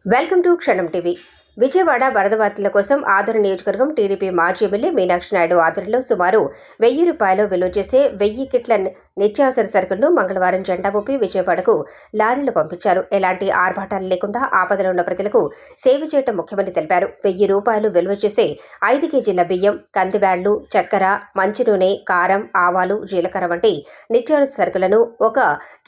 Welcome to క్షణం TV. Vijayawada వరద బాధితుల కోసం ఆదరణ నియోజకవర్గం టీడీపీ మాజీ ఎమ్మెల్యే మీనాక్షి నాయుడు ఆధ్వర్యంలో సుమారు 1000 రూపాయలు విలువ చేసే 1000 కిట్ల నిత్యావసర సరుకులను మంగళవారం జెండా ఊపి విజయవాడకు లారీలు పంపించారు. ఎలాంటి ఆర్భాటాలు లేకుండా ఆపదలో ఉన్న ప్రజలకు సేవ చేయడం ముఖ్యమని తెలిపారు. 1000 రూపాయలు విలువ చేసే 5 కేజీల బియ్యం, కందిబ్యాళ్లు, చక్కెర, మంచి నూనె, కారం, ఆవాలు, జీలకర్ర వంటి నిత్యావసర సరుకులను ఒక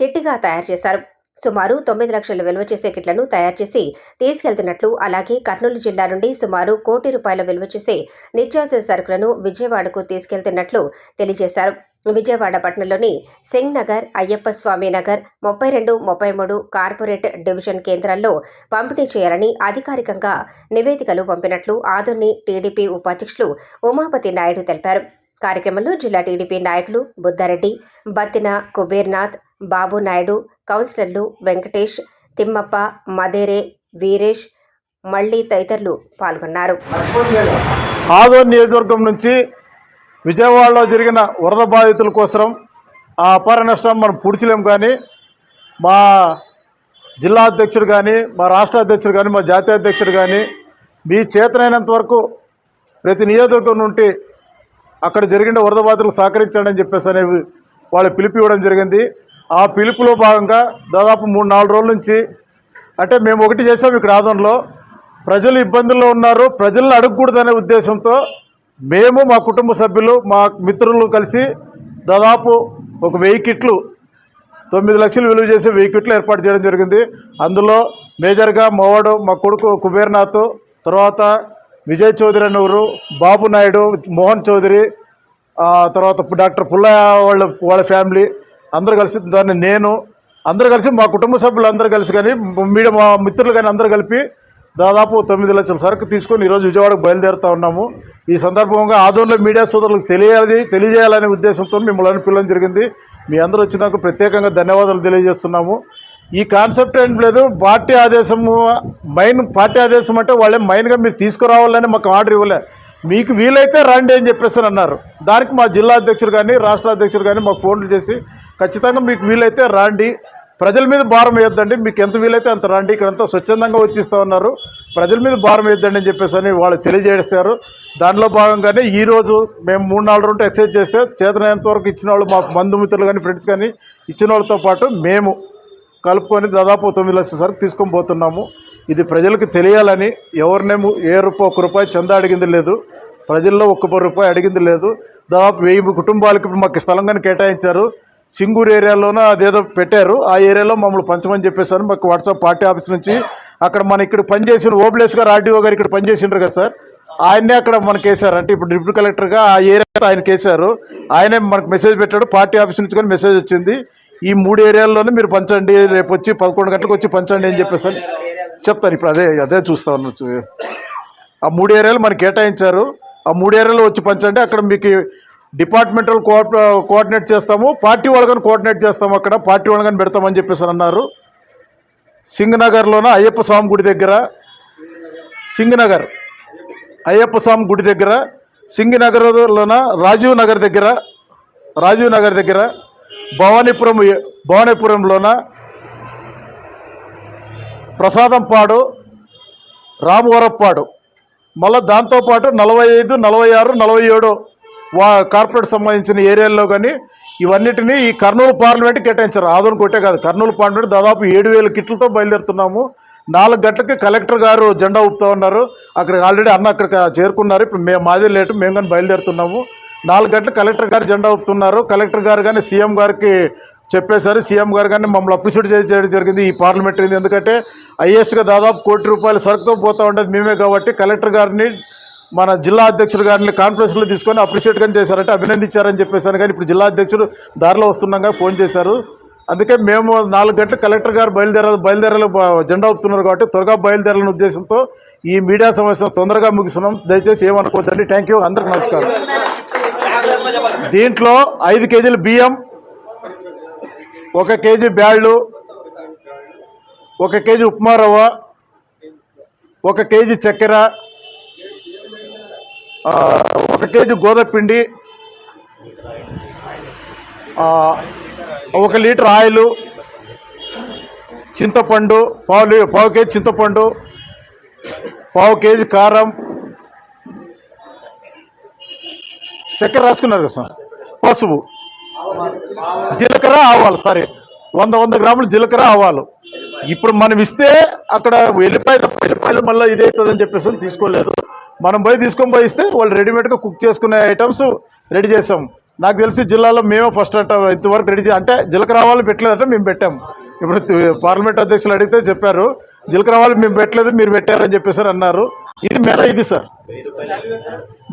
కిట్గా తయారు చేశారు. సుమారు 9 లక్షల విలువ చేసే కిట్లను తయారు చేసి తీసుకెళ్తున్నట్లు, అలాగే కర్నూలు జిల్లా నుండి సుమారు 1 కోటి రూపాయల విలువ చేసే నిత్యావసర సరుకులను విజయవాడకు తీసుకెళ్తున్నట్లు తెలియజేశారు. విజయవాడ పట్టణంలోని సింగ్ నగర్, అయ్యప్ప స్వామి నగర్, 32, 33 కార్పొరేట్ డివిజన్ కేంద్రాల్లో పంపిణీ చేయాలని అధికారికంగా నివేదికలు పంపినట్లు ఆదోని టీడీపీ ఉపాధ్యక్షులు ఉమాపతి నాయుడు తెలిపారు. కార్యక్రమంలో జిల్లా టీడీపీ నాయకులు బుద్ధారెడ్డి, బత్తిన కుబేర్నాథ్, బాబు నాయుడు, కౌన్సిలర్లు వెంకటేష్, తిమ్మప్ప, మదేరే, వీరేష్, మళ్లీ తదితరులు పాల్గొన్నారు. ఆదోని నియోజకవర్గం నుంచి విజయవాడలో జరిగిన వరద బాధితుల కోసం ఆ అపార నష్టం మనం పూడ్చలేం. కానీ మా జిల్లా అధ్యక్షుడు కానీ, మా రాష్ట్ర అధ్యక్షుడు కానీ, మా జాతీయ అధ్యక్షుడు కానీ మీ చేతనైనంత వరకు ప్రతి నియోజకవర్గం నుండి అక్కడ జరిగిన వరద బాధితులకు సహకరించండి అని చెప్పేసి అనేవి వాళ్ళు పిలుపు ఇవ్వడం జరిగింది. ఆ పిలుపులో భాగంగా దాదాపు 3-4 రోజుల నుంచి అంటే మేము ఒకటి చేసాం. ఇక్కడ ఆదోనిలో ప్రజలు ఇబ్బందుల్లో ఉన్నారు, ప్రజలను అడగకూడదనే ఉద్దేశంతో మేము, మా కుటుంబ సభ్యులు, మా మిత్రులు కలిసి దాదాపు ఒక 1000 కిట్లు, 9 లక్షలు విలువ చేసే 1000 కిట్లు ఏర్పాటు చేయడం జరిగింది. అందులో మేజర్గా మావాడు, మా కొడుకు కుబేర్నాథ్, తర్వాత విజయ్ చౌదరి అనేవారు, బాబు నాయుడు, మోహన్ చౌదరి, తర్వాత డాక్టర్ పుల్లయ్య వాళ్ళ ఫ్యామిలీ అందరూ కలిసి, దాన్ని నేను అందరూ కలిసి, మా కుటుంబ సభ్యులు అందరూ కలిసి కానీ, మా మిత్రులు కానీ అందరూ కలిపి దాదాపు 9 లక్షల సరుకు తీసుకొని ఈరోజు విజయవాడకు బయలుదేరుతూ ఉన్నాము. ఈ సందర్భంగా ఆదోనిలో మీడియా సోదరులకు తెలియజేయాలనే ఉద్దేశంతో మిమ్మల్ని పిలవడం జరిగింది. మీ అందరూ వచ్చినందుకు ప్రత్యేకంగా ధన్యవాదాలు తెలియజేస్తున్నాము. ఈ కాన్సెప్ట్ ఏం లేదు, పార్టీ ఆదేశము, పార్టీ ఆదేశం అంటే వాళ్ళే మైన్గా మీరు తీసుకురావాలని మాకు ఆర్డర్ ఇవ్వలే. మీకు వీలైతే రండి అని చెప్పేసి అన్నారు. దానికి మా జిల్లా అధ్యక్షుడు కానీ, రాష్ట్ర అధ్యక్షుడు కానీ మాకు ఫోన్లు చేసి ఖచ్చితంగా మీకు వీలైతే రండి, ప్రజల మీద భారం వేయొద్దండి, మీకు ఎంత వీలైతే అంత రండి, ఇక్కడంతా స్వచ్ఛందంగా వచ్చిస్తూ ఉన్నారు, ప్రజల మీద భారం వేయొద్దండి అని చెప్పేసి అని వాళ్ళు తెలియజేస్తారు. దానిలో భాగంగానే ఈరోజు మేము 3-4 రోజులు ఎక్సైజ్ చేస్తే చేతనైనంత వరకు ఇచ్చిన వాళ్ళు, మా బంధుమిత్రులు కానీ, ఫ్రెండ్స్ కానీ ఇచ్చిన వాళ్ళతో పాటు మేము కలుపుకొని దాదాపు 9 లక్షల సరుకు తీసుకొని పోతున్నాము. ఇది ప్రజలకు తెలియాలని, ఎవరినేమో ఒక్క రూపాయి చందా అడిగింది లేదు, ప్రజల్లో ఒక్క రూపాయి అడిగింది లేదు. దాదాపు 1000 కుటుంబాలకు మాకు స్థలం కానీ కేటాయించారు. సింగూరు ఏరియాలోనూ అదేదో పెట్టారు, ఆ ఏరియాలో మమ్మల్ని పంచమని చెప్పేసారు. మాకు వాట్సాప్ పార్టీ ఆఫీస్ నుంచి అక్కడ ఇక్కడ పనిచేసిన ఓబ్లేస్ గారు, ఆర్డీఓ గారు ఇక్కడ పనిచేసిండ్రు కదా సార్, ఆయనే అక్కడ మనకు వేశారు. అంటే ఇప్పుడు డిప్యూటీ కలెక్టర్గా ఆ ఏరియా ఆయనకి వేశారు. ఆయనే మనకు మెసేజ్ పెట్టాడు, పార్టీ ఆఫీస్ నుంచి కానీ మెసేజ్ వచ్చింది. ఈ 3 ఏరియాల్లోనే మీరు పంచండి, రేపు వచ్చి 11 గంటలకు వచ్చి పంచండి అని చెప్పేసి చెప్తాను. ఇప్పుడు అదే చూస్తా ఉన్నాను. ఆ 3 ఏరియాలు మనకి కేటాయించారు, ఆ 3 ఏరియాలో వచ్చి పంచండి. అక్కడ మీకు డిపార్ట్మెంటల్ కోఆర్డినేట్ చేస్తాము, పార్టీ వాళ్ళని కోఆర్డినేట్ చేస్తాము, అక్కడ పార్టీ వాళ్ళని పెడతామని చెప్పేసి అన్నారు. సింగ్ నగర్లోన అయ్యప్ప స్వామి గుడి దగ్గర, సింగ్ నగర్ అయ్యప్ప స్వామి గుడి దగ్గర, సింగ్ నగర్లోన రాజీవ్ నగర్ దగ్గర, భవానీపురంలోన ప్రసాదంపాడు, రామవరప్పాడు, మళ్ళీ దాంతోపాటు 45, 46, 47 కార్పొరేట్ సంబంధించిన ఏరియాల్లో కానీ ఇవన్నిటినీ ఈ కర్నూలు పార్లమెంట్ కేటాయించారు. ఆదోని కొట్టే కాదు, కర్నూలు పార్లమెంట్ దాదాపు 7000 కిట్లతో బయలుదేరుతున్నాము. 4 గంటలకి కలెక్టర్ గారు జెండా ఊపుతూ ఉన్నారు. అక్కడికి ఆల్రెడీ అక్కడికి చేరుకున్నారు. ఇప్పుడు మాదే లేటు, మేము కానీ బయలుదేరుతున్నాము. 4 గంటలకు కలెక్టర్ గారు జెండా ఊపుతున్నారు. కలెక్టర్ గారు కానీ సీఎం గారికి చెప్పేశారు. సీఎం గారు కానీ మమ్మల్ని అప్రిషియేట్ చేయడం జరిగింది ఈ పార్లమెంట్. ఎందుకంటే హైయెస్ట్గా దాదాపు 1 కోటి రూపాయల సరుకుతో పోతూ ఉండేది మేమే కాబట్టి కలెక్టర్ గారిని, మన జిల్లా అధ్యక్షుడు గారిని కాన్ఫరెన్స్లో తీసుకొని అప్రిషియేట్ కానీ చేశారంటే అభినందించారని చెప్పేశాను. కానీ ఇప్పుడు జిల్లా అధ్యక్షుడు దారిలో వస్తున్నాగా ఫోన్ చేశారు. అందుకే మేము 4 గంటలకు కలెక్టర్ గారు బయలుదేరాలి జెండా ఊపుతున్నారు కాబట్టి త్వరగా బయలుదేరాలనే ఉద్దేశంతో ఈ మీడియా సమావేశం తొందరగా ముగిస్తున్నాం. దయచేసి ఏమనుకోవద్దండి. థ్యాంక్ యూ, అందరికి నమస్కారం. దీంట్లో 5 కేజీల బియ్యం, 1 కేజీ బ్యాళ్ళు, 1 కేజీ ఉప్మా రవ్వ, 1 కేజీ చక్కెర, 1 కేజీ గోధుమ పిండి, 1 లీటర్ ఆయిల్, చింతపండు, పావు కేజీ చింతపండు, పావు కేజీ కారం, చక్కెర రాసుకున్నారు కదా సార్, పసుపు, జీలకర్ర, ఆవాలు, సరే 100 గ్రాములు జీలకర్ర, ఆవాలు. ఇప్పుడు మనం ఇస్తే అక్కడ వెల్లిపాయలు మళ్ళీ ఇదవుతుందని చెప్పేసి తీసుకోలేదు. మనం తీసుకొని పోయి ఇస్తే వాళ్ళు రెడీమేడ్గా కుక్ చేసుకునే ఐటమ్స్ రెడీ చేసాం. నాకు తెలిసి జిల్లాలో మేమే ఫస్ట్ అంట ఇంతవరకు రెడీ అంటే జీలకర్ర ఆవాలు పెట్టలేదంటే మేము పెట్టాము. ఇప్పుడు పార్లమెంట్ అధ్యక్షులు అడిగితే చెప్పారు జీలకర్ర ఆవాలు మేము పెట్టలేదు మీరు పెట్టారని చెప్పేసి అన్నారు. ఇది ఇది సార్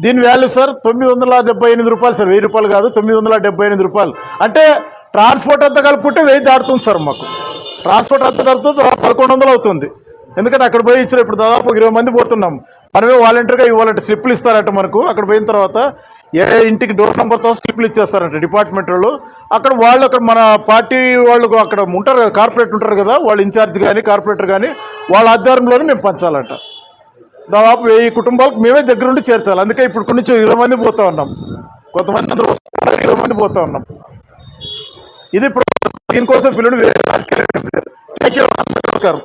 దీని వాల్యూ సార్ 978 రూపాయలు సార్, 1000 రూపాయలు కాదు 978 రూపాయలు. అంటే ట్రాన్స్పోర్ట్ అంతా కలుపుకుంటే 1000 దాటుతుంది సార్. మాకు ట్రాన్స్పోర్ట్ అంతా కలుపుతుంది 1100 అవుతుంది. ఎందుకంటే అక్కడ పోయి ఇచ్చిన ఇప్పుడు దాదాపు 20 మంది పోతున్నాం. మనమే వాలంటీర్గా ఇవ్వాలంటే స్లిప్లు ఇస్తారంట మనకు. అక్కడ పోయిన తర్వాత ఏ ఇంటికి డోర్ నెంబర్తో స్లిప్లు ఇచ్చేస్తారంట డిపార్ట్మెంట్ వాళ్ళు. అక్కడ మన పార్టీ వాళ్ళు అక్కడ ఉంటారు కదా, కార్పొరేట్ ఉంటారు కదా, వాళ్ళు ఇన్ఛార్జ్ కానీ కార్పొరేటర్ కానీ వాళ్ళ ఆధ్వర్యంలోనే మేము పంచాలంట. దాదాపు 1000 కుటుంబాలకు మేమే దగ్గరుండి చేర్చాలి. అందుకే ఇప్పుడు కొన్ని 20 మంది పోతూ ఉన్నాం, కొంతమంది అందరూ వస్తున్నారు, 20 మంది పోతూ ఉన్నాం. ఇది దీనికోసం పిల్లలు నమస్కారం.